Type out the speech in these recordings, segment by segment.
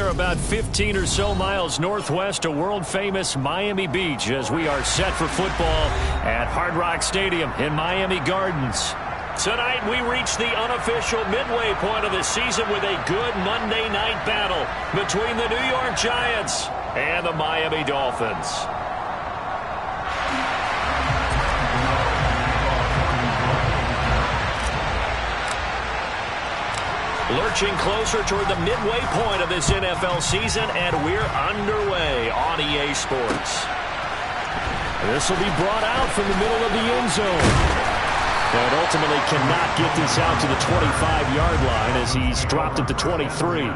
We're about 15 or so miles northwest of world-famous Miami Beach as we are set for football at Hard Rock Stadium in Miami Gardens. Tonight, we reach the unofficial midway point of the season with a good Monday night battle between the New York Giants and the Miami Dolphins. Lurching closer toward the midway point of this NFL season, and we're underway on EA Sports. This will be brought out from the middle of the end zone. But ultimately cannot get this out to the 25-yard line as he's dropped at the 23.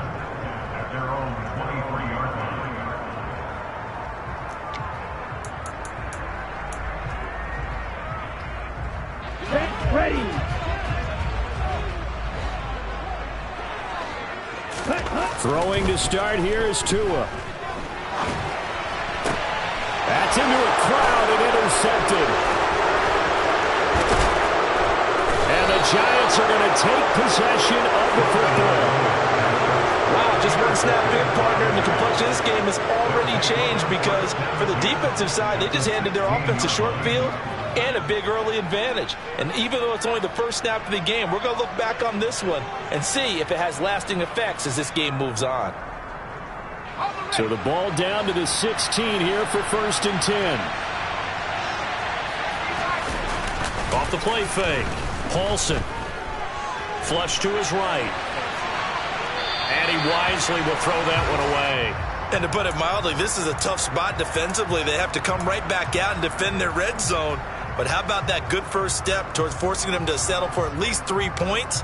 Ready. Throwing to start here is Tua. That's into a crowd and intercepted. And the Giants are going to take possession of the football. Wow, just one snap in, partner, and the complexion of this game has already changed because for the defensive side, they just handed their offense a short field and a big early advantage. And even though it's only the first snap of the game, we're going to look back on this one and see if it has lasting effects as this game moves on. So the ball down to the 16 here for 1st and 10. Off the play fake. Paulson. Flush to his right. And he wisely will throw that one away. And to put it mildly, this is a tough spot defensively. They have to come right back out and defend their red zone. But how about that good first step towards forcing them to settle for at least 3 points?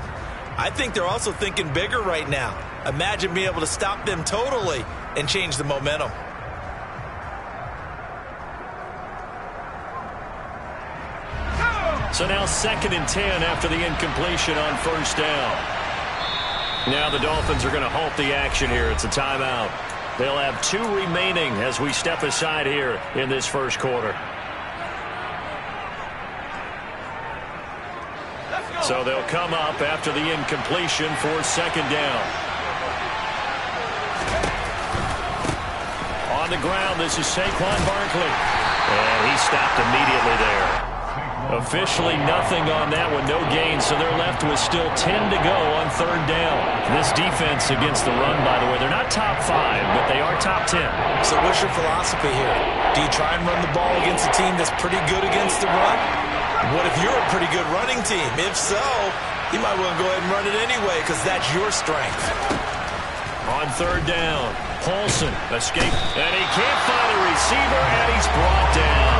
I think they're also thinking bigger right now. Imagine being able to stop them totally and change the momentum. So now 2nd and 10 after the incompletion on 1st down. Now the Dolphins are going to halt the action here. It's a timeout. They'll have 2 remaining as we step aside here in this first quarter. So they'll come up after the incompletion for 2nd down. On the ground, this is Saquon Barkley. And he stopped immediately there. Officially nothing on that one, no gain, so they're left with still 10 to go on 3rd down. This defense against the run, by the way, they're not top 5, but they are top 10. So what's your philosophy here? Do you try and run the ball against a team that's pretty good against the run? What if you're a pretty good running team? If so, you might want to go ahead and run it anyway because that's your strength. On 3rd down, Paulson escaped, and he can't find a receiver, and he's brought down.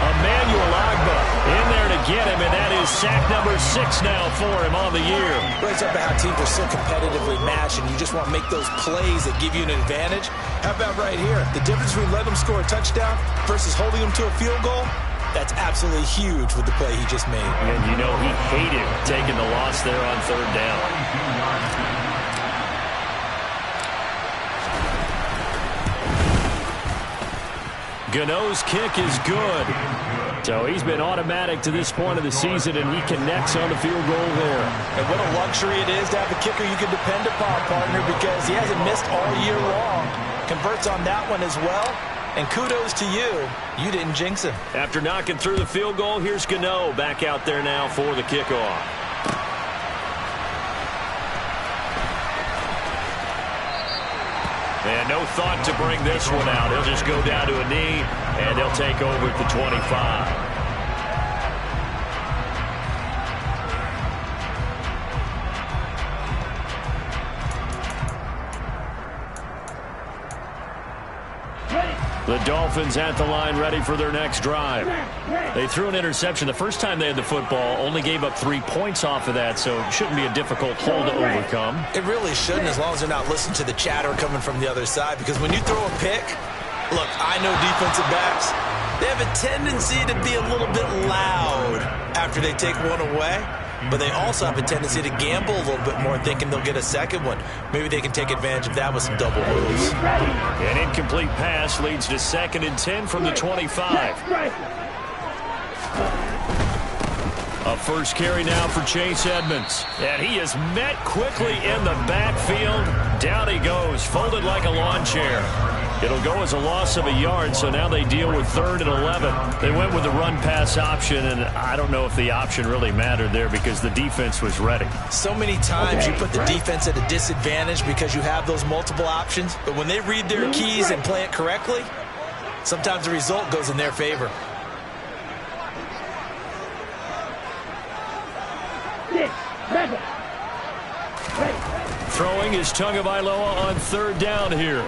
Emmanuel Agba in there to get him, and that is sack number 6 now for him on the year. Right up how teams are so competitively matched, and you just want to make those plays that give you an advantage. How about right here? The difference between letting them score a touchdown versus holding them to a field goal, that's absolutely huge with the play he just made. And you know he hated taking the loss there on 3rd down. Gano's kick is good. So he's been automatic to this point of the season, and he connects on the field goal there. And what a luxury it is to have a kicker you can depend upon, partner, because he hasn't missed all year long. Converts on that one as well. And kudos to you. You didn't jinx him. After knocking through the field goal, here's Gano back out there now for the kickoff. And no thought to bring this one out. He'll just go down to a knee, and they'll take over at the 25. The Dolphins at the line ready for their next drive. They threw an interception the first time they had the football, only gave up 3 points off of that, so it shouldn't be a difficult hole to overcome. It really shouldn't, as long as they're not listening to the chatter coming from the other side, because when you throw a pick, look, I know defensive backs, they have a tendency to be a little bit loud after they take one away. But they also have a tendency to gamble a little bit more, thinking they'll get a second one. Maybe they can take advantage of that with some double moves. An incomplete pass leads to 2nd and 10 from the 25. A first carry now for Chase Edmonds. And he is met quickly in the backfield. Down he goes, folded like a lawn chair. It'll go as a loss of a yard, so now they deal with 3rd and 11. They went with the run-pass option, and I don't know if the option really mattered there because the defense was ready. So many times you put the defense at a disadvantage because you have those multiple options, but when they read their keys and play it correctly, sometimes the result goes in their favor. Throwing is Tagovailoa on 3rd down here.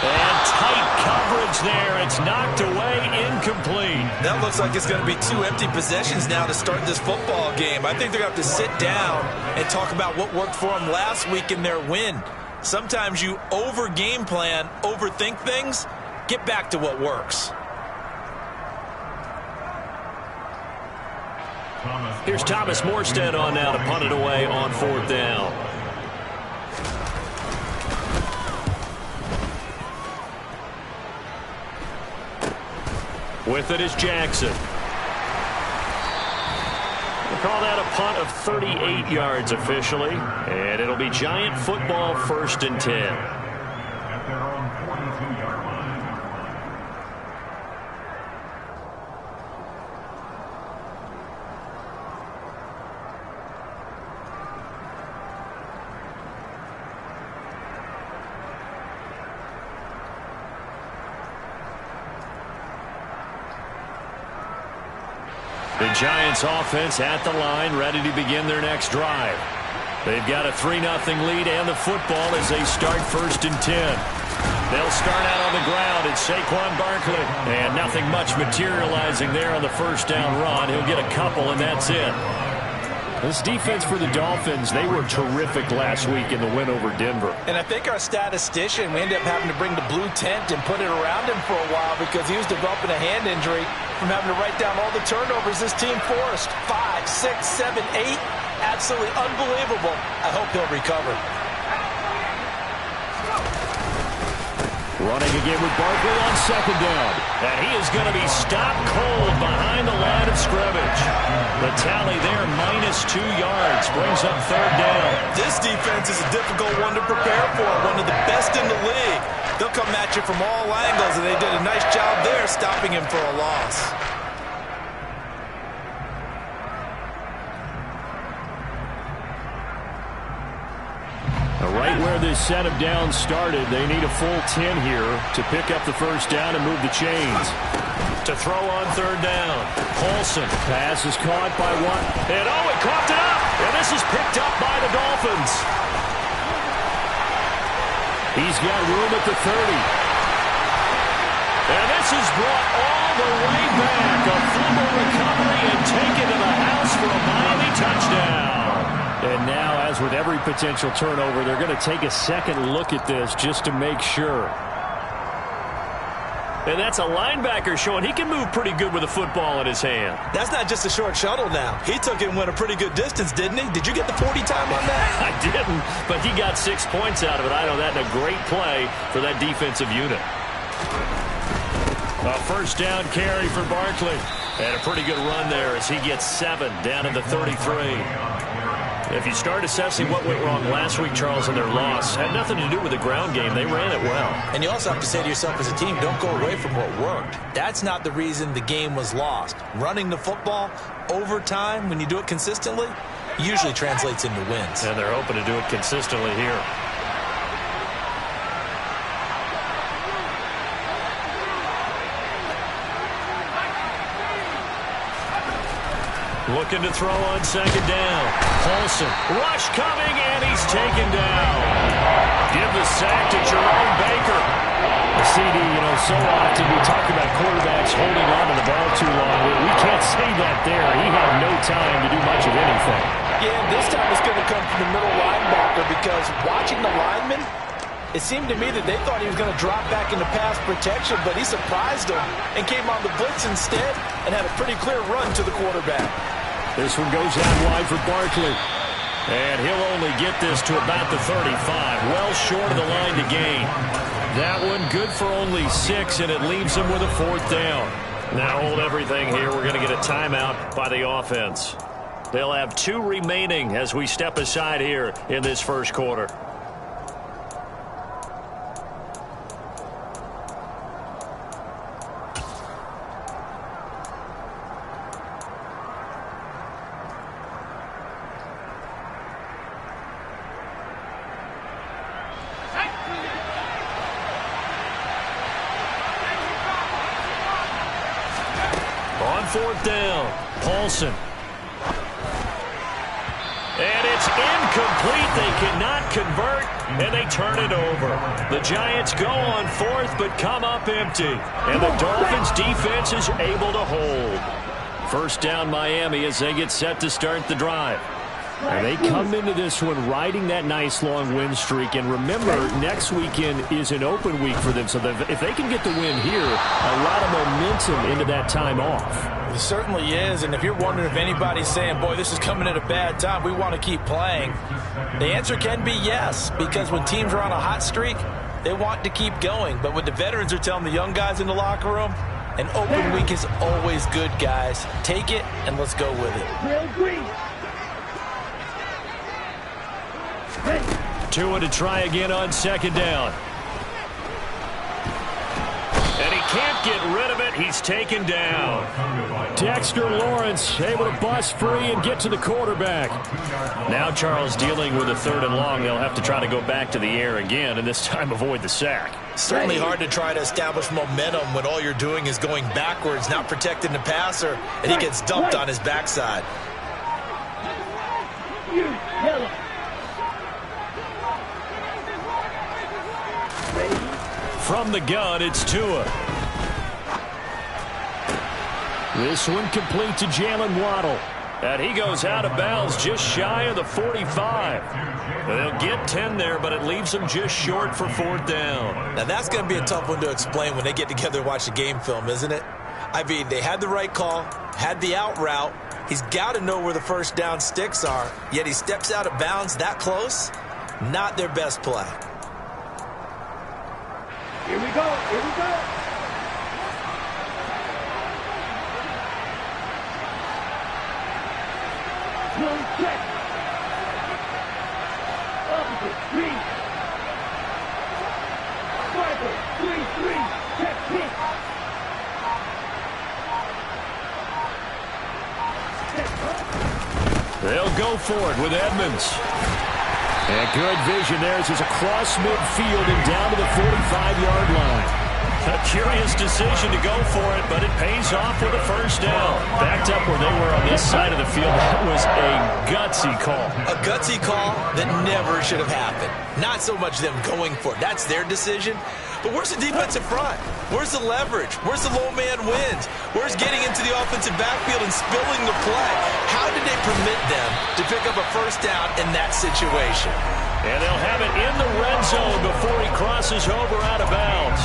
And tight coverage there. It's knocked away, incomplete. That looks like it's going to be 2 empty possessions now to start this football game. I think they're going to have to sit down and talk about what worked for them last week in their win. Sometimes you over-game plan, overthink things. Get back to what works. Here's Thomas Morstead on now to punt it away on 4th down. With it is Jackson. We'll call that a punt of 38 yards officially. And it'll be Giant football, 1st and 10. The Giants offense at the line, ready to begin their next drive. They've got a 3-0 lead and the football as they start 1st and 10. They'll start out on the ground. It's Saquon Barkley. And nothing much materializing there on the 1st down run. He'll get a couple, and that's it. This defense for the Dolphins, they were terrific last week in the win over Denver. And I think our statistician, we ended up having to bring the blue tent and put it around him for a while because he was developing a hand injury from having to write down all the turnovers this team forced. 5, 6, 7, 8. Absolutely unbelievable. I hope he'll recover. Running again with Barkley on 2nd down. And he is going to be stopped cold behind the line of scrimmage. The tally there, -2 yards, brings up 3rd down. This defense is a difficult one to prepare for, one of the best in the league. They'll come at you from all angles, and they did a nice job there stopping him for a loss. Right where this set of downs started, they need a full 10 here to pick up the 1st down and move the chains. To throw on 3rd down. Paulson. Pass is caught by one. And he coughed it up. And this is picked up by the Dolphins. He's got room at the 30. And this is brought all the way back. A fumble recovery and taken to the house for a Miami touchdown. And now, as with every potential turnover, they're going to take a second look at this just to make sure. And that's a linebacker showing he can move pretty good with a football in his hand. That's not just a short shuttle now. He took it and went a pretty good distance, didn't he? Did you get the 40 time on that? I didn't, but he got 6 points out of it. I know that in a great play for that defensive unit. A 1st down carry for Barkley. And a pretty good run there as he gets 7 down to the 33. If you start assessing what went wrong last week, Charles, in their loss, had nothing to do with the ground game. They ran it well. And you also have to say to yourself as a team, don't go away from what worked. That's not the reason the game was lost. Running the football over time, when you do it consistently, usually translates into wins. And they're hoping to do it consistently here. Looking to throw on 2nd down. Paulson. Rush coming, and he's taken down. Give the sack to Jerome Baker. The CD, so often we talk about quarterbacks holding on to the ball too long. We can't say that there. He had no time to do much of anything. Yeah, this time it's going to come from the middle linebacker because watching the lineman, it seemed to me that they thought he was going to drop back into pass protection, but he surprised them and came on the blitz instead and had a pretty clear run to the quarterback. This one goes out wide for Barkley. And he'll only get this to about the 35. Well short of the line to gain. That one good for only 6, and it leaves him with a 4th down. Now hold everything here. We're going to get a timeout by the offense. They'll have 2 remaining as we step aside here in this first quarter. On 4th down, Paulson. And it's incomplete. They cannot convert, and they turn it over. The Giants go on 4th, but come up empty. And the Dolphins' defense is able to hold. 1st down, Miami, as they get set to start the drive. And they come into this one riding that nice long win streak. And remember, next weekend is an open week for them. So if they can get the win here, a lot of momentum into that time off. It certainly is. And if you're wondering if anybody's saying, boy, this is coming at a bad time, we want to keep playing, the answer can be yes. Because when teams are on a hot streak, they want to keep going. But what the veterans are telling the young guys in the locker room, an open week is always good, guys. Take it and let's go with it. Tua to try again on 2nd down. And he can't get rid of it. He's taken down. Dexter Lawrence able to bust free and get to the quarterback. Now Charles dealing with a 3rd and long. They'll have to try to go back to the air again, and this time avoid the sack. Certainly hard to try to establish momentum when all you're doing is going backwards, not protecting the passer, and he gets dumped on his backside. From the gun, it's Tua. This one complete to Jalen Waddle. And he goes out of bounds just shy of the 45. They'll get 10 there, but it leaves them just short for 4th down. Now that's going to be a tough one to explain when they get together and watch the game film, isn't it? I mean, they had the right call, had the out route. He's got to know where the 1st down sticks are, yet he steps out of bounds that close. Not their best play. Here we go, here we go. One check. Opposite, 3. Striker, 3-3. Check, hit. They'll go for it with Edmonds. And good vision there as he's across midfield and down to the 45-yard line. A curious decision to go for it, but it pays off with a 1st down. Backed up where they were on this side of the field. That was a gutsy call. A gutsy call that never should have happened. Not so much them going for it. That's their decision. But where's the defensive front? Where's the leverage? Where's the low man wins? Where's getting into the offensive backfield and spilling the play? How did they permit them to pick up a 1st down in that situation? And they'll have it in the red zone before he crosses over out of bounds.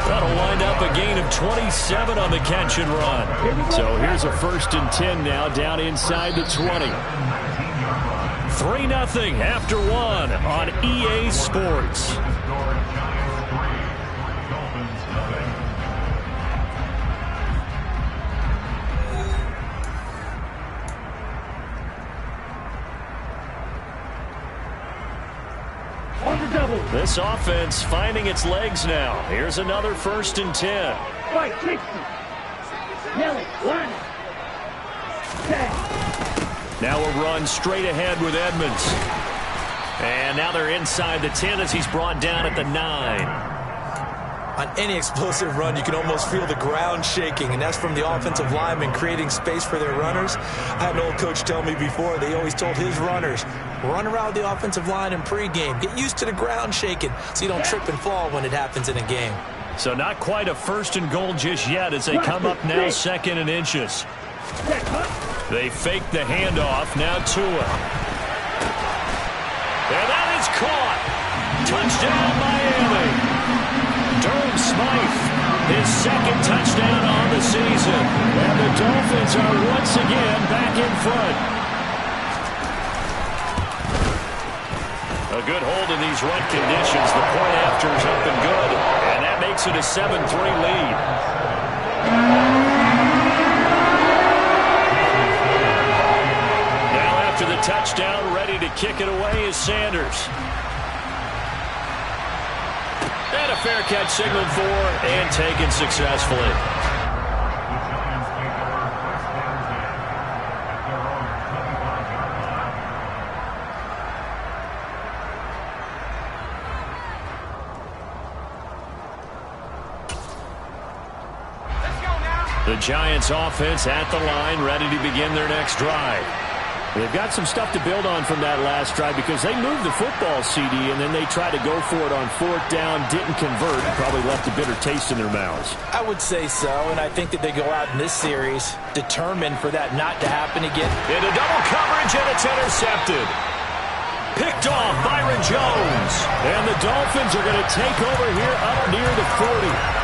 That'll wind up a gain of 27 on the catch and run. So here's a 1st and 10 now down inside the 20. 3-0 after 1 on EA Sports. This offense finding its legs now. Here's another 1st and 10. Right, 60. Nelly, line it. Now a run straight ahead with Edmonds. And now they're inside the 10 as he's brought down at the 9. On any explosive run, you can almost feel the ground shaking, and that's from the offensive linemen creating space for their runners. I had an old coach tell me before, they always told his runners, run around the offensive line in pregame. Get used to the ground shaking so you don't trip and fall when it happens in a game. So not quite a 1st and goal just yet as they come up now 2nd and inches. They fake the handoff. Now Tua. And that is caught. Touchdown, Miami. Durham Smythe, his 2nd touchdown on the season. And the Dolphins are once again back in front. A good hold in these run conditions. The point after is up and good. And that makes it a 7-3 lead. touchdown. Ready to kick it away is Sanders. And a fair catch signaled for and taken successfully. The Giants offense at the line, ready to begin their next drive. They've got some stuff to build on from that last drive because they moved the football, CD, and then they tried to go for it on 4th down, didn't convert, and probably left a bitter taste in their mouths. I would say so, and I think that they go out in this series determined for that not to happen again. Into double coverage, and it's intercepted. Picked off Byron Jones. And the Dolphins are going to take over here up near the 40.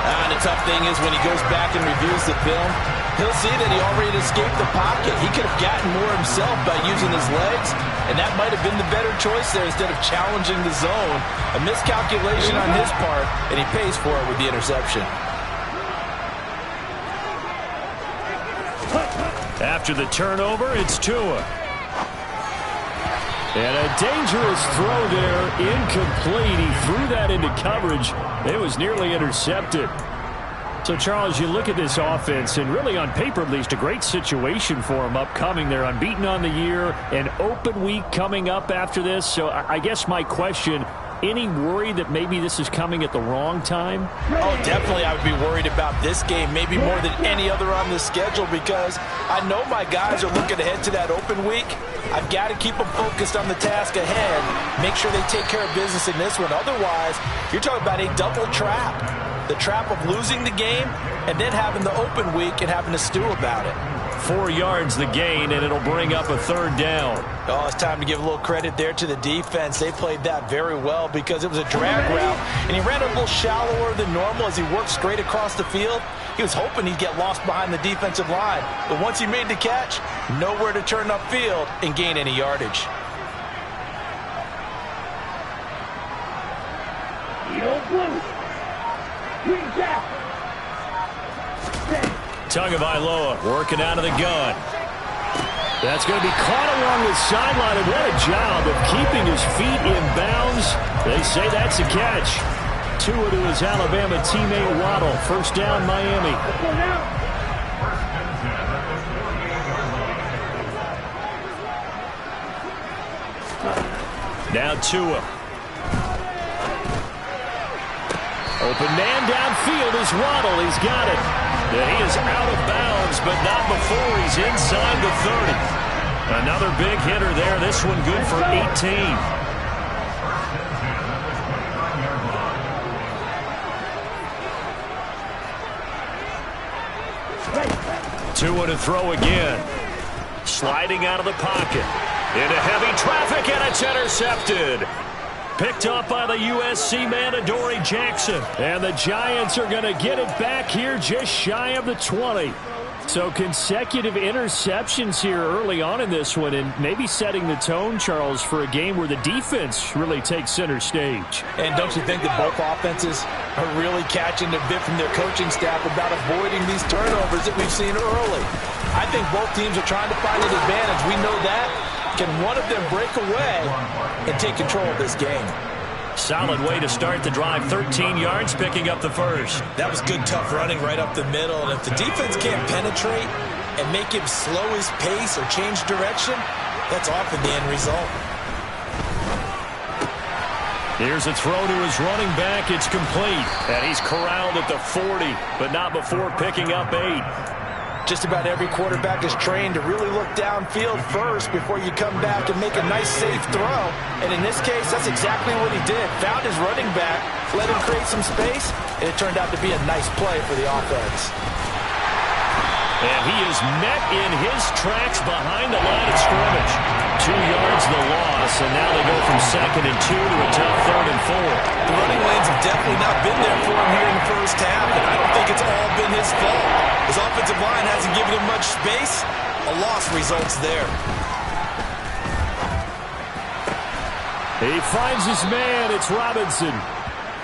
And the tough thing is when he goes back and reviews the film, he'll see that he already escaped the pocket. He could have gotten more himself by using his legs, and that might have been the better choice there instead of challenging the zone. A miscalculation on his part, and he pays for it with the interception. After the turnover, it's Tua. And a dangerous throw there, incomplete. He threw that into coverage. It was nearly intercepted. So, Charles, you look at this offense, and really on paper at least, a great situation for them upcoming. They're unbeaten on the year, an open week coming up after this. So I guess my question, any worry that maybe this is coming at the wrong time? Oh, definitely I would be worried about this game, maybe more than any other on the schedule, because I know my guys are looking ahead to that open week. I've got to keep them focused on the task ahead, make sure they take care of business in this one. Otherwise, you're talking about a double trap. The trap of losing the game and then having the open week and having to stew about it. 4 yards the gain, and it'll bring up a 3rd down. Oh, it's time to give a little credit there to the defense. They played that very well because it was a drag route, and he ran a little shallower than normal as he worked straight across the field. He was hoping he'd get lost behind the defensive line, but once he made the catch, nowhere to turn upfield and gain any yardage. Blue. Green jack. Tagovailoa working out of the gun. That's going to be caught along the sideline, and what a job of keeping his feet in bounds. They say that's a catch. Tua to his Alabama teammate Waddle. 1st down, Miami. Now Tua. Open man downfield is Waddle. He's got it. And he is out of bounds, but not before he's inside the 30. Another big hitter there. This one good for 18. Tua to throw again. Sliding out of the pocket. Into heavy traffic, and it's intercepted. Picked up by the USC man, Adoree Jackson. And the Giants are going to get it back here just shy of the 20. So consecutive interceptions here early on in this one, and maybe setting the tone, Charles, for a game where the defense really takes center stage. And don't you think that both offenses are really catching a bit from their coaching staff about avoiding these turnovers that we've seen early? I think both teams are trying to find an advantage. We know that. Can one of them break away and take control of this game? Solid way to start the drive. 13 yards, picking up the 1st. That was good, tough running right up the middle. And if the defense can't penetrate and make him slow his pace or change direction, that's often the end result. Here's a throw to his running back. It's complete. And he's corralled at the 40, but not before picking up 8. Just about every quarterback is trained to really look downfield first before you come back and make a nice, safe throw. And in this case, that's exactly what he did. Found his running back, let him create some space, and it turned out to be a nice play for the offense. And he is met in his tracks behind the line of scrimmage. 2 yards the loss, and now they go from 2nd and 2 to a tough 3rd and 4. The running lanes have definitely not been there for him here in the first half, and I don't think it's all been his fault. His offensive line hasn't given him much space. A loss results there. He finds his man. It's Robinson.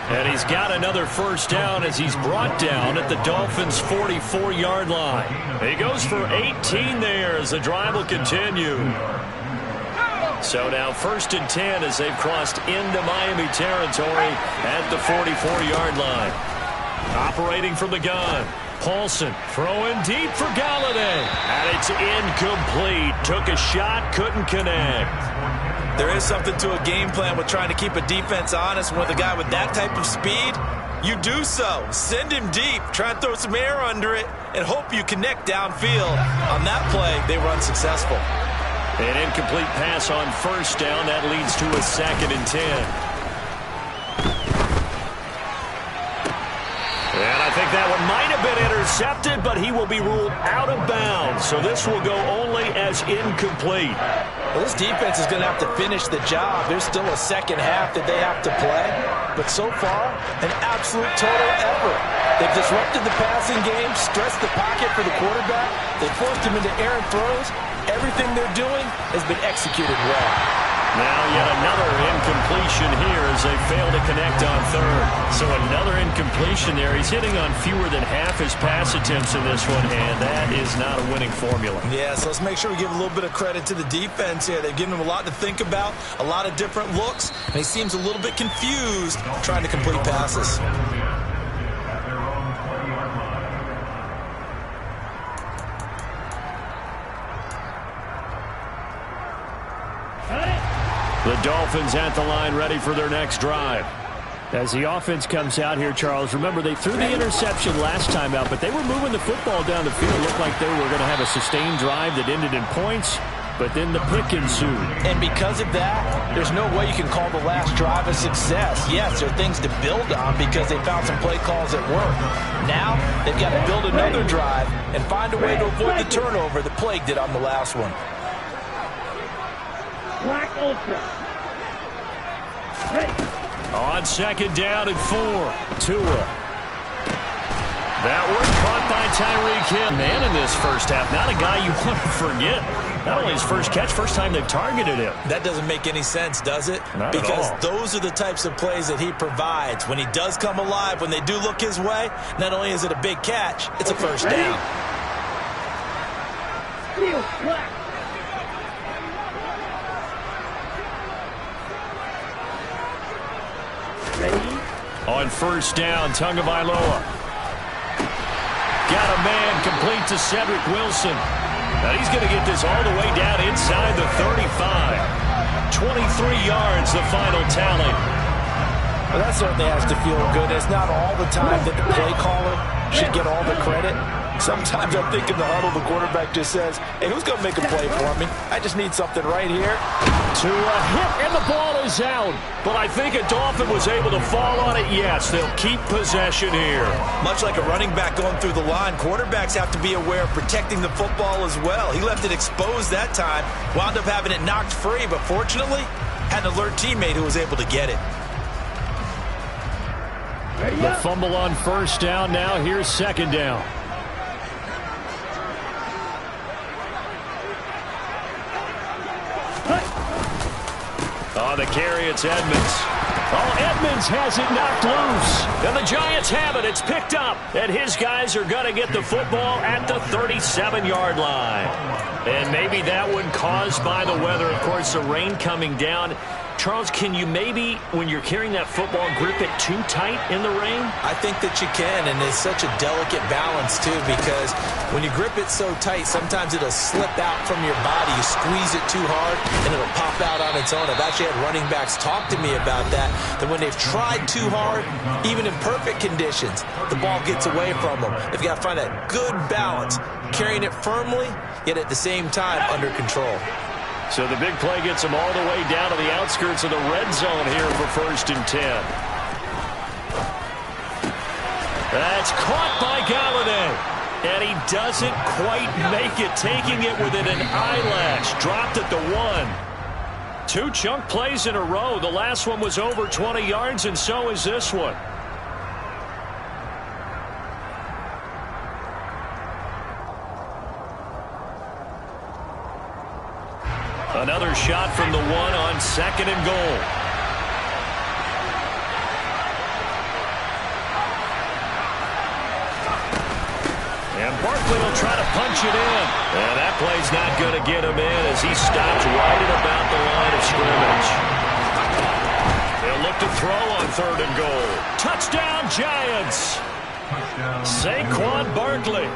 And he's got another 1st down as he's brought down at the Dolphins' 44-yard line. He goes for 18 there as the drive will continue. So now 1st and 10 as they've crossed into Miami territory at the 44-yard line. Operating from the gun. Paulson throwing deep for Galladay. And it's incomplete. Took a shot, couldn't connect. There is something to a game plan with trying to keep a defense honest. With a guy with that type of speed, you do so. Send him deep. Try and throw some air under it and hope you connect downfield. On that play, they were unsuccessful. An incomplete pass on 1st down. That leads to a 2nd and 10. And I think that one might have been intercepted, but he will be ruled out of bounds. So this will go only as incomplete. Well, this defense is going to have to finish the job. There's still a second half that they have to play. But so far, an absolute total effort. They've disrupted the passing game, stressed the pocket for the quarterback. They forced him into errant throws. Everything they're doing has been executed well. Now yet another incompletion here as they fail to connect on 3rd. So another incompletion there. He's hitting on fewer than half his pass attempts in this one, and that is not a winning formula. Yeah, so let's make sure we give a little bit of credit to the defense here. They've given him a lot to think about, a lot of different looks, and he seems a little bit confused trying to complete passes. The Dolphins at the line ready for their next drive. As the offense comes out here, Charles, remember they threw the interception last time out, but they were moving the football down the field. It looked like they were going to have a sustained drive that ended in points, but then the pick ensued. And because of that, there's no way you can call the last drive a success. Yes, there are things to build on because they found some play calls that work. Now, they've got to build another drive and find a way to avoid the turnover that plagued it on the last one. Black Ultra. Ready. On 2nd down and 4. Tua. That one caught by Tyreek Hill. Man in this first half, not a guy you want to forget. Not only his first catch, first time they've targeted him. That doesn't make any sense, does it? Not because at all. Those are the types of plays that he provides. When he does come alive, when they do look his way, not only is it a big catch, it's a first down. Steel black. Ready. On 1st down, Tagovailoa. Got a man complete to Cedric Wilson. Now he's going to get this all the way down inside the 35. 23 yards, the final tally. Well, that certainly has to feel good. It's not all the time that the play caller should get all the credit. Sometimes I think in the huddle, the quarterback just says, hey, who's going to make a play for me? I just need something right here. To a hit, and the ball is out. But I think a Dolphin was able to fall on it. Yes, they'll keep possession here. Much like a running back going through the line, quarterbacks have to be aware of protecting the football as well. He left it exposed that time, wound up having it knocked free, but fortunately, had an alert teammate who was able to get it. The fumble on 1st down. Now here's 2nd down. On the carry, it's Edmonds. Oh, Edmonds has it knocked loose. And the Giants have it. It's picked up. And his guys are going to get the football at the 37-yard line. And maybe that one caused by the weather. Of course, the rain coming down. Charles, can you maybe, when you're carrying that football, grip it too tight in the rain? I think that you can, and it's such a delicate balance, too, because when you grip it so tight, sometimes it'll slip out from your body. You squeeze it too hard, and it'll pop out on its own. I've actually had running backs talk to me about that when they've tried too hard, even in perfect conditions, the ball gets away from them. They've got to find that good balance, carrying it firmly, yet at the same time under control. So the big play gets them all the way down to the outskirts of the red zone here for 1st and 10. That's caught by Galladay. And he doesn't quite make it, taking it within an eyelash. Dropped at the 1. 2 chunk plays in a row. The last one was over 20 yards, and so is this one. Another shot from the 1 on 2nd and goal. And Barkley will try to punch it in. And that play's not going to get him in as he stops right at about the line of scrimmage. They'll look to throw on 3rd and goal. Touchdown, Giants! Saquon Barkley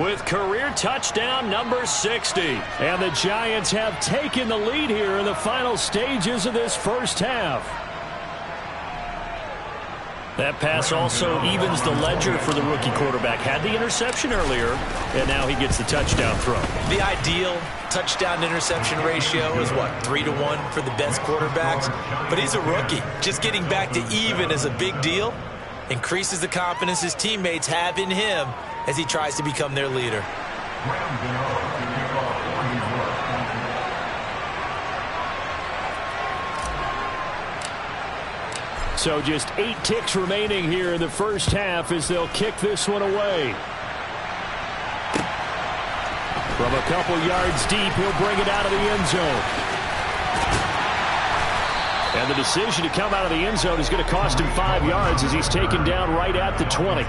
with career touchdown number 60. And the Giants have taken the lead here in the final stages of this first half. That pass also evens the ledger for the rookie quarterback. Had the interception earlier, and now he gets the touchdown throw. The ideal touchdown-interception ratio is, what, 3-to-1 for the best quarterbacks? But he's a rookie. Just getting back to even is a big deal. Increases the confidence his teammates have in him as he tries to become their leader. So just 8 ticks remaining here in the first half as they'll kick this one away. From a couple yards deep, he'll bring it out of the end zone. And the decision to come out of the end zone is going to cost him 5 yards as he's taken down right at the 20.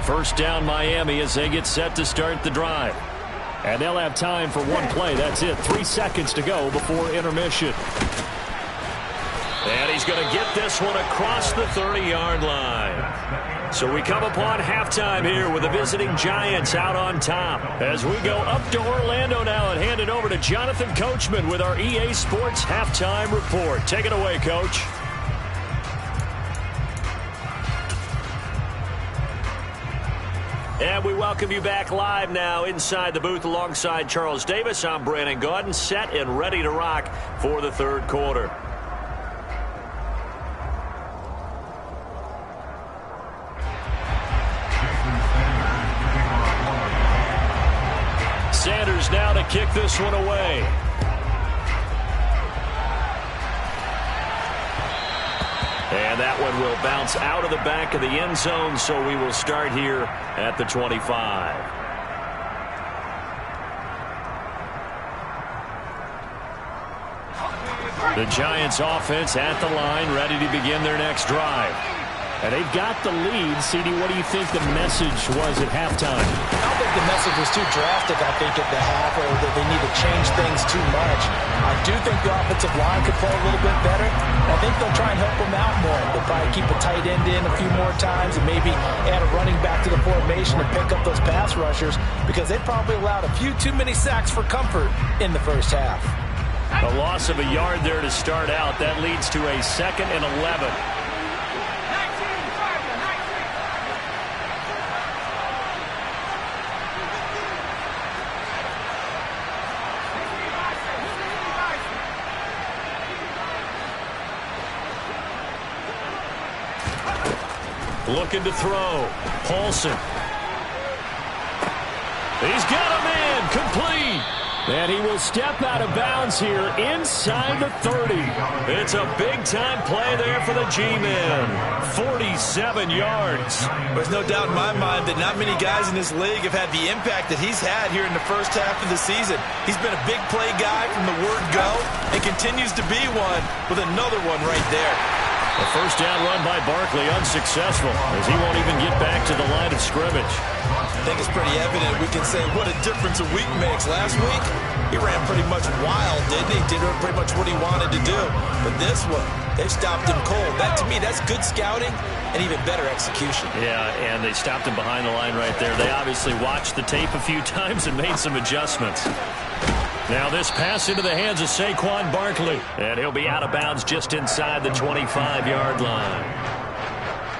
First down Miami as they get set to start the drive. And they'll have time for one play. That's it. 3 seconds to go before intermission. And he's going to get this one across the 30-yard line. So we come upon halftime here with the visiting Giants out on top. As we go up to Orlando now and hand it over to Jonathan Coachman with our EA Sports halftime report. Take it away, Coach. And we welcome you back live now inside the booth alongside Charles Davis. I'm Brandon Gaudin, set and ready to rock for the third quarter. Sanders now to kick this one away. And that one will bounce out of the back of the end zone, so we will start here at the 25. The Giants offense at the line, ready to begin their next drive. And they've got the lead. CD, what do you think the message was at halftime? I don't think the message was too drastic, I think, at the half, or that they need to change things too much. I do think the offensive line could play a little bit better. I think they'll try and help them out more. They'll probably keep a tight end in a few more times and maybe add a running back to the formation and pick up those pass rushers because they probably allowed a few too many sacks for comfort in the first half. A loss of a yard there to start out. That leads to a 2nd and 11. Looking to throw. Paulson. He's got him in. Complete. And he will step out of bounds here inside the 30. It's a big-time play there for the G-men. 47 yards. There's no doubt in my mind that not many guys in this league have had the impact that he's had here in the first half of the season. He's been a big play guy from the word go and continues to be one with another one right there. A first down run by Barkley unsuccessful as he won't even get back to the line of scrimmage. I think it's pretty evident. We can say what a difference a week makes. Last week, he ran pretty much wild, didn't he? Did pretty much what he wanted to do. But this one, they stopped him cold. That, to me, that's good scouting and even better execution. Yeah, and they stopped him behind the line right there. They obviously watched the tape a few times and made some adjustments. Now this pass into the hands of Saquon Barkley. And he'll be out of bounds just inside the 25-yard line.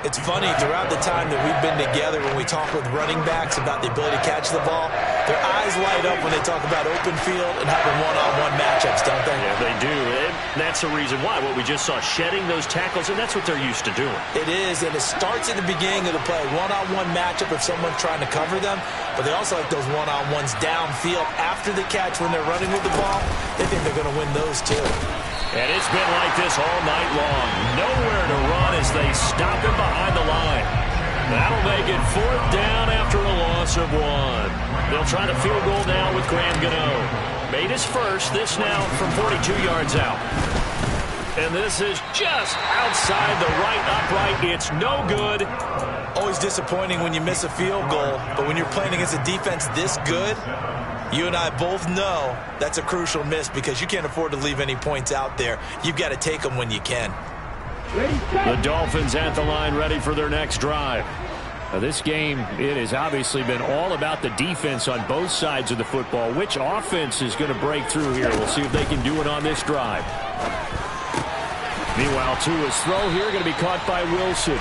It's funny, throughout the time that we've been together, when we talk with running backs about the ability to catch the ball, their eyes light up when they talk about open field and having one-on-one matchups, don't they? Yeah, they do. And that's the reason why. What we just saw, shedding those tackles, and that's what they're used to doing. It is, and it starts at the beginning of the play. One-on-one matchup if someone's trying to cover them, but they also like those one-on-ones downfield after the catch when they're running with the ball. They think they're going to win those too. And it's been like this all night long. Nowhere to run as they stop him behind the line. That'll make it 4th down after a loss of 1. They'll try the field goal now with Graham Gano. Made his first. This now from 42 yards out. And this is just outside the right upright. It's no good. Always disappointing when you miss a field goal, but when you're playing against a defense this good, you and I both know that's a crucial miss because you can't afford to leave any points out there. You've got to take them when you can. The Dolphins at the line ready for their next drive. Now, this game, it has obviously been all about the defense on both sides of the football. Which offense is going to break through here? We'll see if they can do it on this drive. Meanwhile, Tua's throw here going to be caught by Wilson.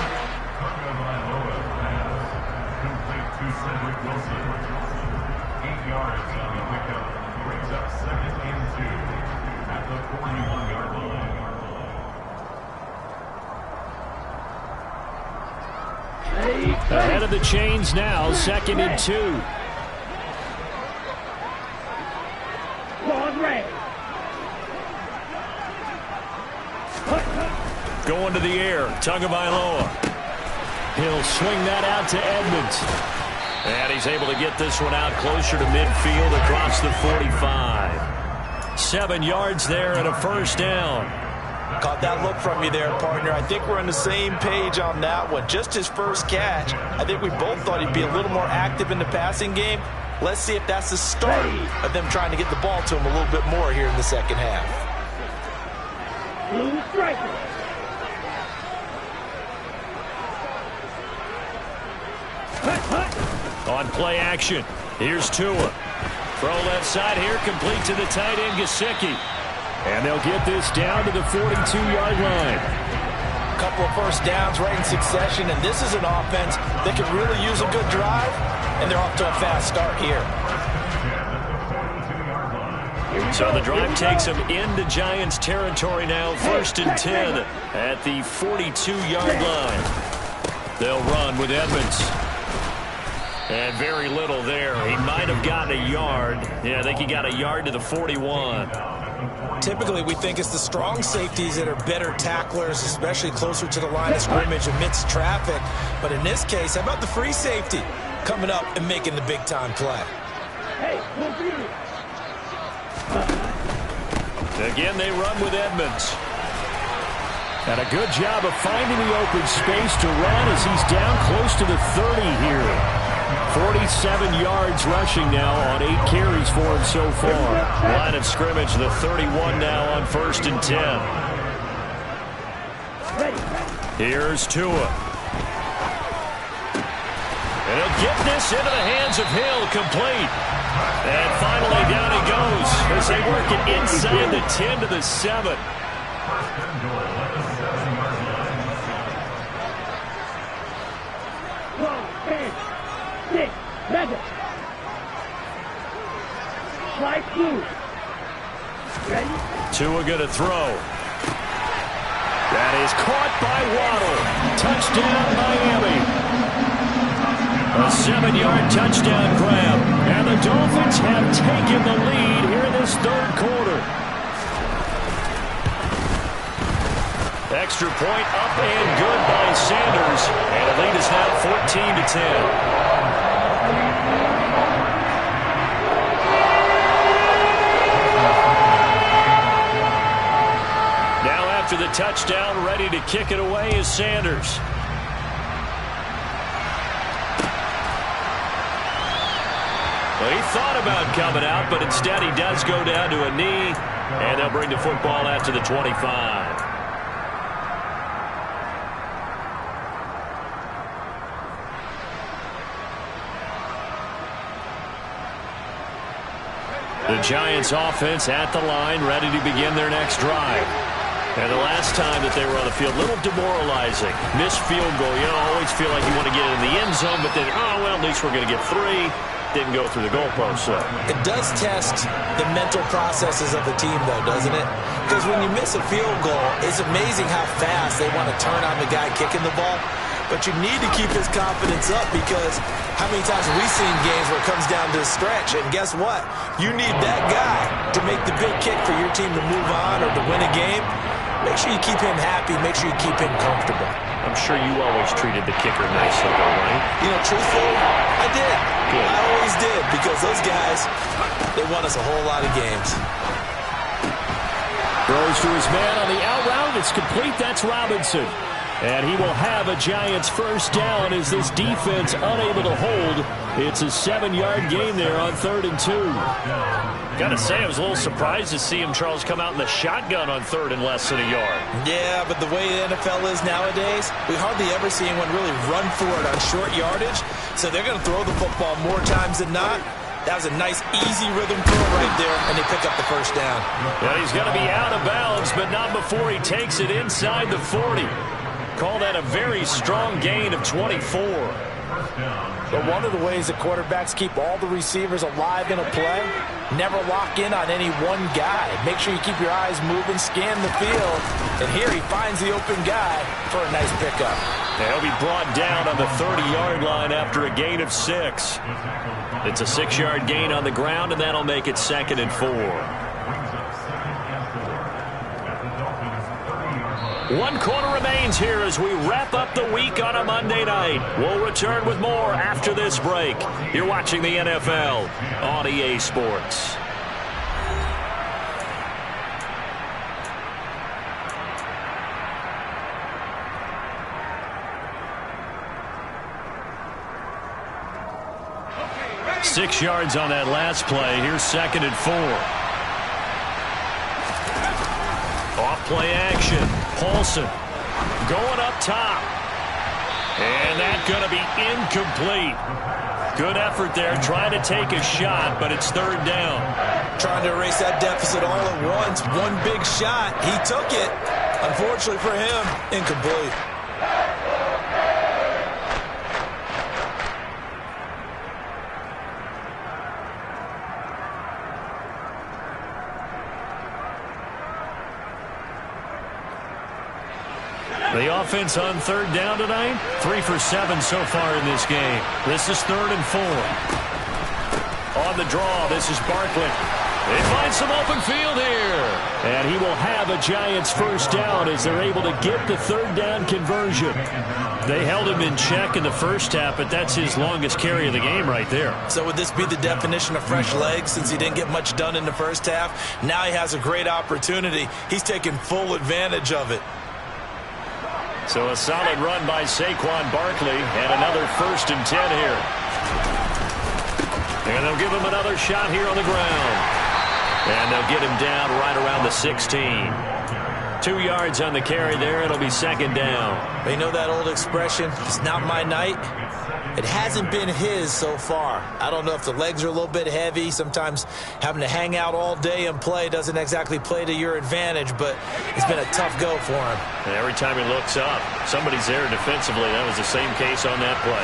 Ahead of the chains now, 2nd and 2. Going to the air, Tagovailoa. He'll swing that out to Edmonds. And he's able to get this one out closer to midfield across the 45. 7 yards there and a first down. Caught that look from you there, partner. I think we're on the same page on that one. Just his first catch. I think we both thought he'd be a little more active in the passing game. Let's see if that's the start of them trying to get the ball to him a little bit more here in the second half. Blue striker. On play action, here's Tua. Throw left side here, complete to the tight end, Gesicki. And they'll get this down to the 42-yard line. A couple of first downs right in succession, and this is an offense that can really use a good drive, and they're off to a fast start here. So the drive takes them into Giants territory now, 1st and 10 at the 42-yard line. They'll run with Edmonds. And very little there. He might have gotten a yard. Yeah, I think he got a yard to the 41. Typically, we think it's the strong safeties that are better tacklers, especially closer to the line of scrimmage amidst traffic. But in this case, how about the free safety coming up and making the big-time play? Again, they run with Edmonds. And a good job of finding the open space to run as he's down close to the 30 here. 47 yards rushing now on 8 carries for him so far. Line of scrimmage, the 31 now on 1st and 10. Here's Tua. And he'll get this into the hands of Hill, complete. And finally down he goes as they work it inside the 10 to the 7. Tua going to throw. That is caught by Waddle. Touchdown, Miami. A 7-yard touchdown grab. And the Dolphins have taken the lead here in this 3rd quarter. Extra point up and good by Sanders. And the lead is now 14 to 10. After the touchdown, ready to kick it away is Sanders. Well, he thought about coming out, but instead he does go down to a knee, and they'll bring the football out to the 25. The Giants offense at the line, ready to begin their next drive. And the last time that they were on the field, a little demoralizing. Missed field goal. You know, always feel like you want to get it in the end zone, but then, oh, well, at least we're going to get 3. Didn't go through the goalpost. So it does test the mental processes of the team, though, doesn't it? Because when you miss a field goal, it's amazing how fast they want to turn on the guy kicking the ball. But you need to keep his confidence up because how many times have we seen games where it comes down to a stretch? And guess what? You need that guy to make the big kick for your team to move on or to win a game. make sure you keep him happy. Make sure you keep him comfortable. I'm sure you always treated the kicker nicely, though, right? You know, truthfully, I did. Good. I always did, because those guys, they won us a whole lot of games. Throws to his man on the out route. It's complete. That's Robinson. And he will have a Giants first down as this defense unable to hold. It's a 7-yard gain there on 3rd and 2. Got to say, I was a little surprised to see him, Charles, come out in the shotgun on 3rd and less than a yard. Yeah, but the way the NFL is nowadays, we hardly ever see anyone really run for it on short yardage. So they're going to throw the football more times than not. That was a nice, easy rhythm throw right there, and they pick up the first down. Well, he's going to be out of bounds, but not before he takes it inside the 40. Call that a very strong gain of 24. But one of the ways the quarterbacks keep all the receivers alive in a play, never lock in on any one guy. Make sure you keep your eyes moving, scan the field. And here he finds the open guy for a nice pickup. He'll be brought down on the 30-yard line after a gain of 6. It's a 6-yard gain on the ground, and that'll make it 2nd and 4. 1 quarter remains here as we wrap up the week on a Monday night. We'll return with more after this break. You're watching the NFL on EA Sports. Okay, 6 yards on that last play. Here's 2nd and 4. Off-play action. Paulson going up top. And that's going to be incomplete. Good effort there, trying to take a shot, but it's 3rd down. Trying to erase that deficit all at once. One big shot. He took it. Unfortunately for him, incomplete. The offense on 3rd down tonight, 3 for 7 so far in this game. This is 3rd and 4. On the draw, this is Barkley. They find some open field here. And he will have a Giants first down as they're able to get the 3rd down conversion. They held him in check in the first half, but that's his longest carry of the game right there. So would this be the definition of fresh legs since he didn't get much done in the first half? Now he has a great opportunity. He's taking full advantage of it. So a solid run by Saquon Barkley and another 1st and 10 here. And they'll give him another shot here on the ground. And they'll get him down right around the 16. 2 yards on the carry there. It'll be 2nd down. You know that old expression, it's not my night? It hasn't been his so far. I don't know if the legs are a little bit heavy. Sometimes having to hang out all day and play doesn't exactly play to your advantage, but it's been a tough go for him. And every time he looks up, somebody's there defensively. That was the same case on that play.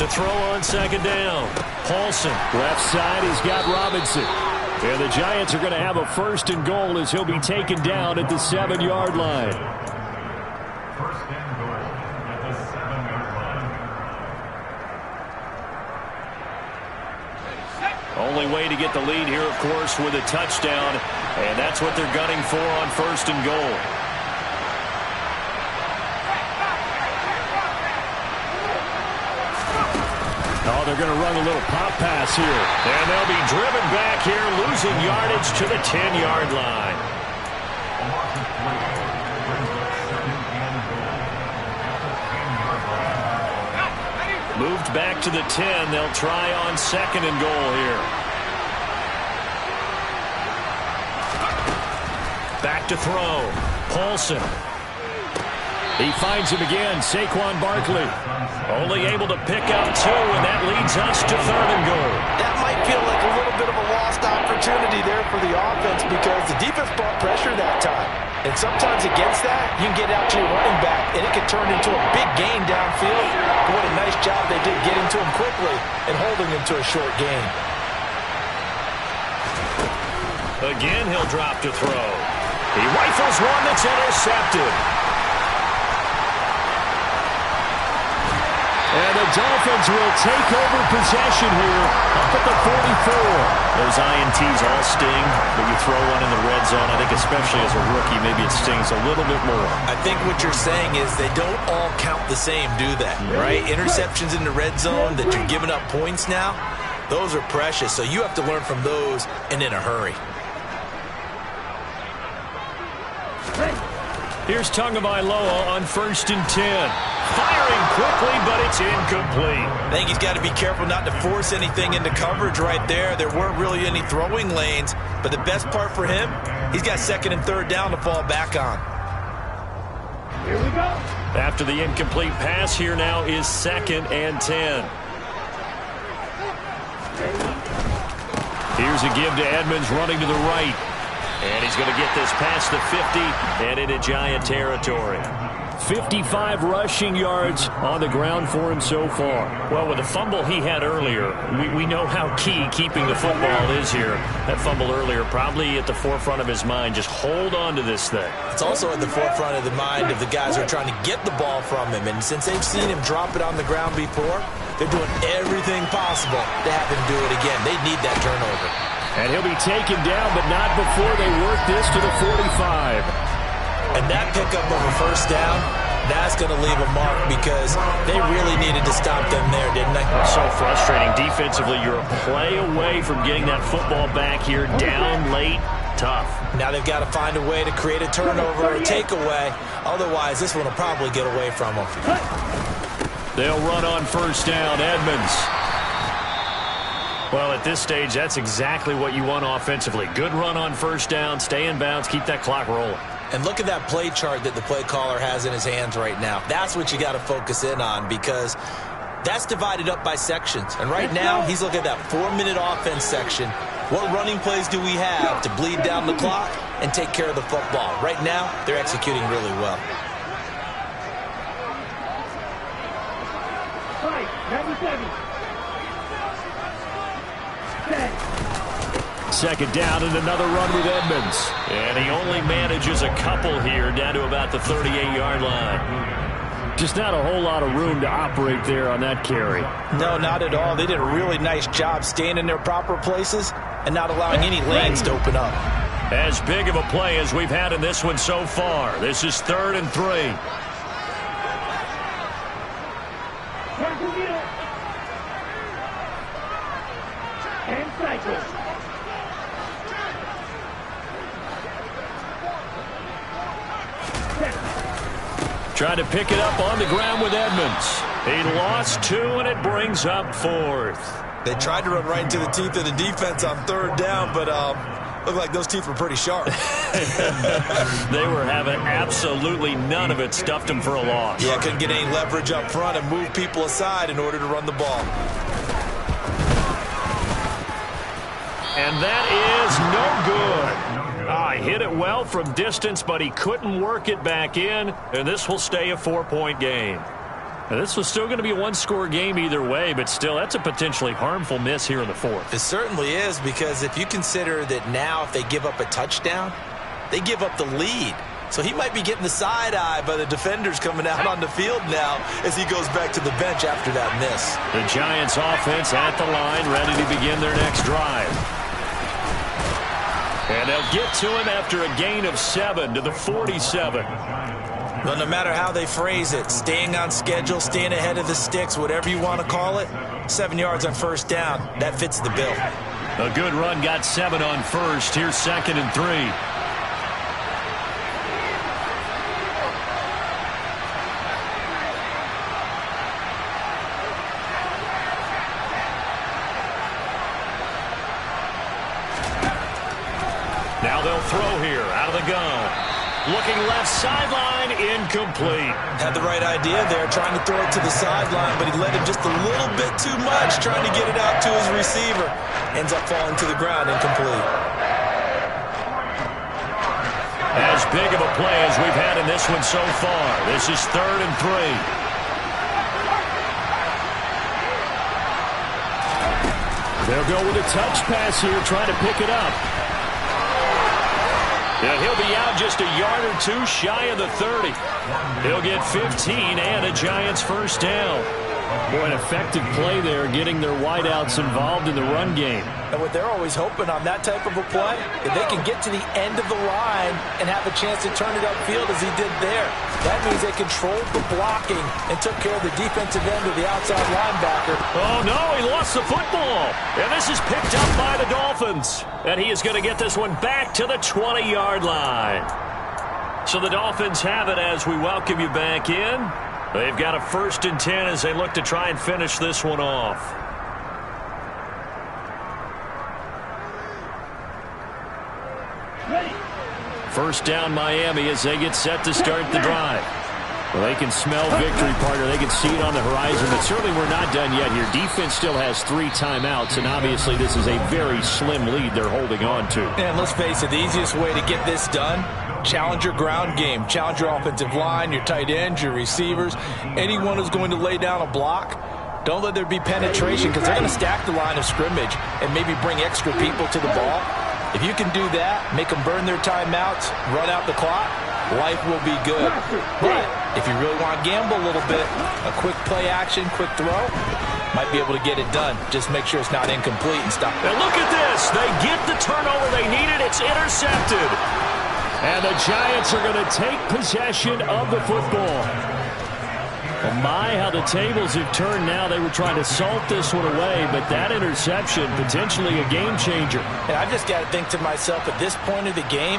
To throw on 2nd down, Paulson. Left side, he's got Robinson. And the Giants are going to have a 1st and goal as he'll be taken down at the 7-yard line. Only way to get the lead here, of course, with a touchdown. And that's what they're gunning for on 1st and goal. Oh, they're going to run a little pop pass here. And they'll be driven back here, losing yardage to the 10-yard line. Moved back to the 10. They'll try on 2nd and goal here. Back to throw. Paulson. He finds him again, Saquon Barkley. Only able to pick up 2, and that leads us to 3rd and goal. That might feel like a little bit of a lost opportunity there for the offense because the defense brought pressure that time. And sometimes against that, you can get out to your running back, and it can turn into a big gain downfield. But what a nice job they did getting to him quickly and holding him to a short gain. Again, he'll drop to throw. He rifles one that's intercepted. And the Dolphins will take over possession here up at the 44. Those INTs all sting, but you throw one in the red zone, I think especially as a rookie, maybe it stings a little bit more. I think what you're saying is they don't all count the same, do they? Right? Interceptions in the red zone that you're giving up points now, those are precious. So you have to learn from those and in a hurry. Here's Tagovailoa on 1st and 10. Firing quickly, but it's incomplete. I think he's got to be careful not to force anything into coverage right there. There weren't really any throwing lanes, but the best part for him, he's got 2nd and 3rd down to fall back on. Here we go. After the incomplete pass, here now is 2nd and 10. Here's a give to Edmonds running to the right. And he's going to get this past the 50 and into Giant territory. 55 rushing yards on the ground for him so far. Well, with the fumble he had earlier, we know how key keeping the football is here. That fumble earlier probably at the forefront of his mind. Just hold on to this thing. It's also at the forefront of the mind of the guys who are trying to get the ball from him. And since they've seen him drop it on the ground before, they're doing everything possible to have him do it again. They need that turnover. And he'll be taken down, but not before they work this to the 45. And that pickup of a 1st down, that's going to leave a mark because they really needed to stop them there, didn't they? So frustrating. Defensively, you're a play away from getting that football back here. Down late, tough. Now they've got to find a way to create a turnover or takeaway. Otherwise, this one will probably get away from them. They'll run on 1st down. Edmonds. Well, at this stage, that's exactly what you want offensively. Good run on 1st down, stay in bounds, keep that clock rolling. And look at that play chart that the play caller has in his hands right now. That's what you got to focus in on because that's divided up by sections. And right now, he's looking at that 4-minute offense section. What running plays do we have to bleed down the clock and take care of the football? Right now, they're executing really well. Fight, number 7. 2nd down and another run with Edmonds. And he only manages a couple here down to about the 38-yard line. Just not a whole lot of room to operate there on that carry. No, not at all. They did a really nice job staying in their proper places and not allowing any lanes to open up. As big of a play as we've had in this one so far. This is 3rd and 3. And cycle. Trying to pick it up on the ground with Edmonds. He lost 2, and it brings up 4th. They tried to run right into the teeth of the defense on 3rd down, but looked like those teeth were pretty sharp. They were having absolutely none of it. Stuffed them for a loss. Yeah, couldn't get any leverage up front and move people aside in order to run the ball. And that is no good. He hit it well from distance, but he couldn't work it back in, and this will stay a 4-point game. Now, this was still going to be a one-score game either way, but still, that's a potentially harmful miss here in the 4th. It certainly is, because if you consider that now if they give up a touchdown, they give up the lead. So he might be getting the side-eye by the defenders coming out on the field now as he goes back to the bench after that miss. The Giants offense at the line, ready to begin their next drive. And they'll get to him after a gain of 7 to the 47. Well, no matter how they phrase it, staying on schedule, staying ahead of the sticks, whatever you want to call it, 7 yards on 1st down, that fits the bill. A good run got 7 on 1st. Here's 2nd and 3. Now they'll throw here out of the gun. Looking left sideline, incomplete. Had the right idea there, trying to throw it to the sideline, but he led him just a little bit too much, trying to get it out to his receiver. Ends up falling to the ground, incomplete. As big of a play as we've had in this one so far. This is 3rd and 3. They'll go with a touch pass here, trying to pick it up. And he'll be out just a yard or two shy of the 30. He'll get 15 and a Giants 1st down. Boy, an effective play there, getting their wideouts involved in the run game. And what they're always hoping on that type of a play, if they can get to the end of the line and have a chance to turn it upfield as he did there, that means they controlled the blocking and took care of the defensive end of the outside linebacker. Oh, no, he lost the football. And this is picked up by the Dolphins. And he is going to get this one back to the 20-yard line. So the Dolphins have it as we welcome you back in. They've got a 1st and 10 as they look to try and finish this one off. Ready. First down Miami as they get set to start the drive. Well, they can smell victory, partner. They can see it on the horizon, but certainly we're not done yet here. Defense still has 3 timeouts, and obviously this is a very slim lead they're holding on to. And let's face it, the easiest way to get this done, challenge your ground game. Challenge your offensive line, your tight ends, your receivers. Anyone who's going to lay down a block, don't let there be penetration because they're going to stack the line of scrimmage and maybe bring extra people to the ball. If you can do that, make them burn their timeouts, run out the clock, life will be good. But if you really want to gamble a little bit, a quick play action, quick throw, might be able to get it done. Just make sure it's not incomplete and stop. And look at this. They get the turnover they needed. It's intercepted. And the Giants are going to take possession of the football. Well, my, how the tables have turned now. They were trying to salt this one away, but that interception, potentially a game changer. And I've just got to think to myself, at this point of the game,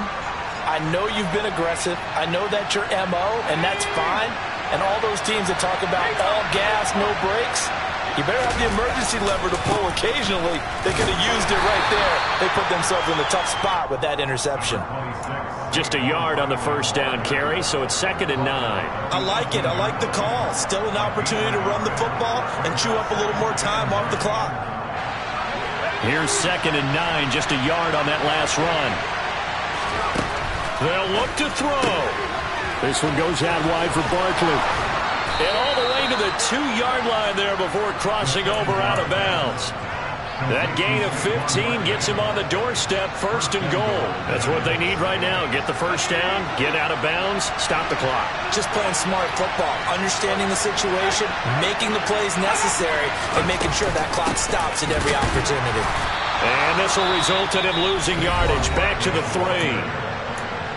I know you've been aggressive. I know that's your MO, and that's fine. And all those teams that talk about all gas, no brakes, you better have the emergency lever to pull occasionally. They could have used it right there. They put themselves in a tough spot with that interception. Just a yard on the first down carry, so it's 2nd and 9. I like it. I like the call. Still an opportunity to run the football and chew up a little more time off the clock. Here's 2nd and 9, just a yard on that last run. They'll look to throw. This one goes out wide for Barkley. And all the way to the 2-yard line there before crossing over out of bounds. That gain of 15 gets him on the doorstep, 1st and goal. That's what they need right now. Get the first down, get out of bounds, stop the clock. Just playing smart football, understanding the situation, making the plays necessary, and making sure that clock stops at every opportunity. And this will result in him losing yardage. Back to the 3.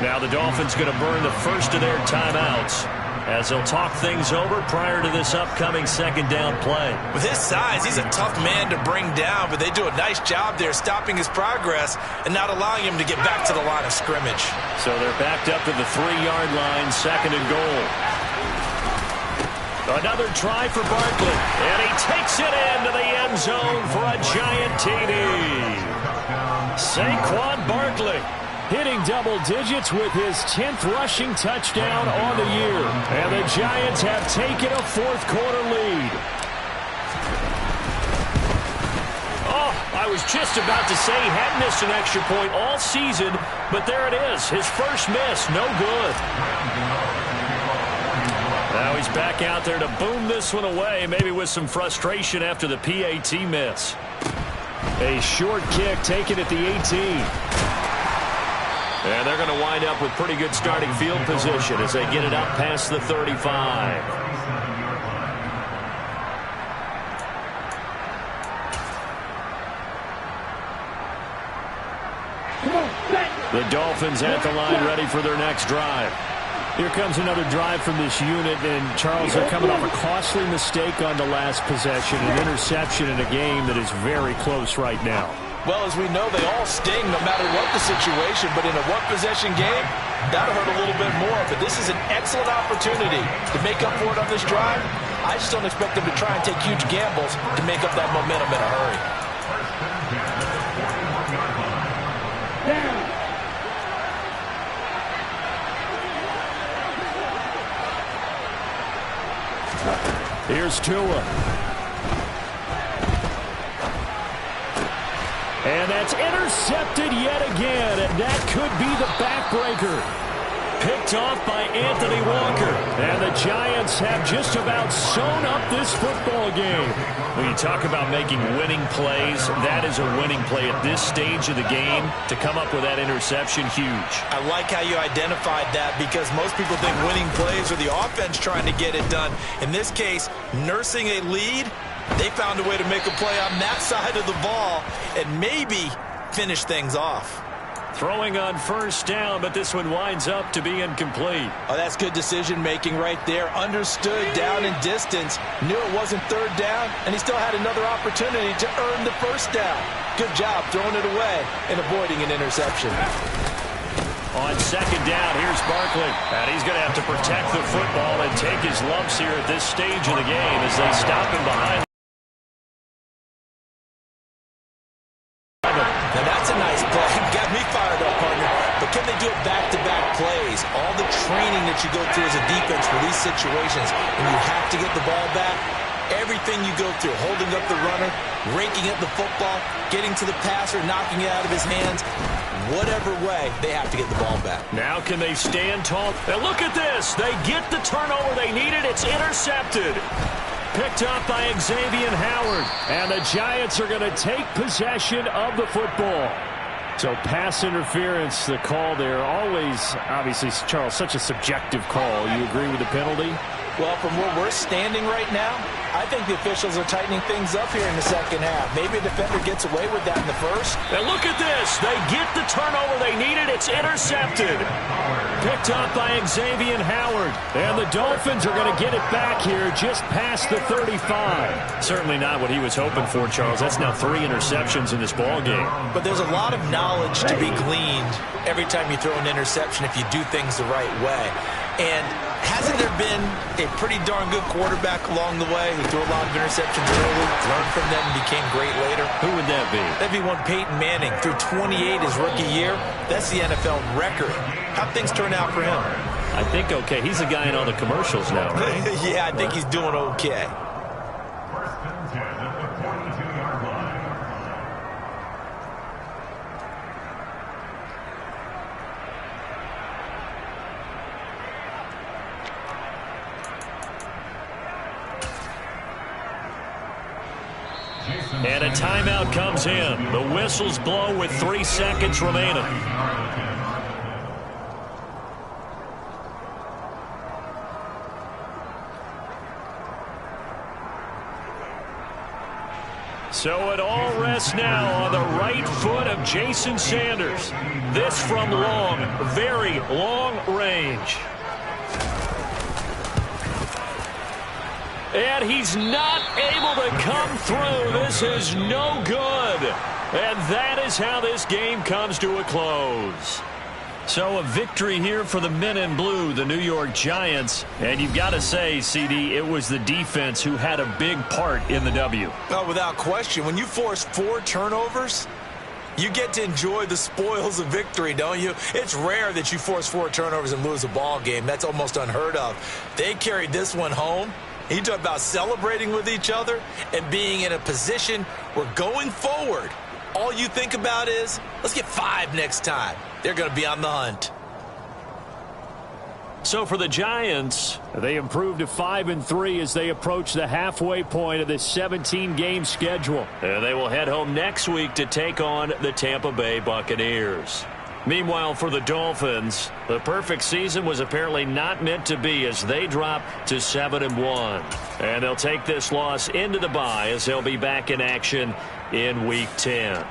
Now the Dolphins going to burn the first of their timeouts as they'll talk things over prior to this upcoming 2nd down play. With his size, he's a tough man to bring down, but they do a nice job there stopping his progress and not allowing him to get back to the line of scrimmage. So they're backed up to the 3-yard line, 2nd and goal. Another try for Barkley, and he takes it into the end zone for a giant TD. Saquon Barkley hitting double digits with his 10th rushing touchdown on the year. And the Giants have taken a 4th-quarter lead. Oh, I was just about to say he had missed an extra point all season, but there it is, his first miss, no good. Now he's back out there to boom this one away, maybe with some frustration after the PAT miss. A short kick taken at the 18. And they're going to wind up with pretty good starting field position as they get it up past the 35. The Dolphins at the line ready for their next drive. Here comes another drive from this unit, and Charles, they're coming off a costly mistake on the last possession, an interception in a game that is very close right now. Well, as we know, they all sting no matter what the situation, but in a one-possession game, that'll hurt a little bit more. But this is an excellent opportunity to make up for it on this drive. I just don't expect them to try and take huge gambles to make up that momentum in a hurry. Here's Tua. And that's intercepted yet again, and that could be the backbreaker. picked off by Anthony Walker. And the Giants have just about sewn up this football game. When you talk about making winning plays, that is a winning play at this stage of the game. To come up with that interception, huge. I like how you identified that, because most people think winning plays are the offense trying to get it done. In this case, nursing a lead, they found a way to make a play on that side of the ball and maybe finish things off. Throwing on first down, but this one winds up to be incomplete. Oh, that's good decision-making right there. Understood down and distance. Knew it wasn't third down, and he still had another opportunity to earn the first down. Good job throwing it away and avoiding an interception. On second down, here's Barkley. And he's going to have to protect the football and take his lumps here at this stage of the game as they stop him behind. Now that's a nice play. Got me fired up, partner. But can they do it back-to-back plays? All the training that you go through as a defense for these situations, and you have to get the ball back. Everything you go through, holding up the runner, raking up the football, getting to the passer, knocking it out of his hands. Whatever way, they have to get the ball back. Now can they stand tall? And look at this. They get the turnover they needed. It's intercepted. Picked up by Xavier Howard. And the Giants are going to take possession of the football. So pass interference, the call there. Always, obviously, Charles, such a subjective call. You agree with the penalty? Well, from where we're standing right now, I think the officials are tightening things up here in the second half. Maybe a defender gets away with that in the first. And look at this. They get the turnover they needed. It's intercepted. Picked up by Xavier Howard. And the Dolphins are going to get it back here just past the 35. Certainly not what he was hoping for, Charles. That's now 3 interceptions in this ball game. But there's a lot of knowledge to be gleaned every time you throw an interception if you do things the right way. And hasn't there been a pretty darn good quarterback along the way who threw a lot of interceptions early, learned from them, and became great later? Who would that be? That'd be one Peyton Manning. Threw 28 his rookie year. That's the NFL record. How'd things turn out for him? I think okay. He's the guy in all the commercials now, right? Yeah, I think he's doing okay. And a timeout comes in. The whistles blow with 3 seconds remaining. So it all rests now on the right foot of Jason Sanders. This from long, very long range. And he's not able to come through. This is no good. And that is how this game comes to a close. So a victory here for the men in blue, the New York Giants. And you've got to say, CD, it was the defense who had a big part in the W. Oh, without question. When you force 4 turnovers, you get to enjoy the spoils of victory, don't you? It's rare that you force 4 turnovers and lose a ball game. That's almost unheard of. They carried this one home. You talk about celebrating with each other and being in a position where going forward, all you think about is, let's get 5 next time. They're going to be on the hunt. So for the Giants, they improved to 5-3 as they approach the halfway point of this 17-game schedule. And they will head home next week to take on the Tampa Bay Buccaneers. Meanwhile, for the Dolphins, the perfect season was apparently not meant to be as they drop to 7-1. And they'll take this loss into the bye as they'll be back in action in Week 10.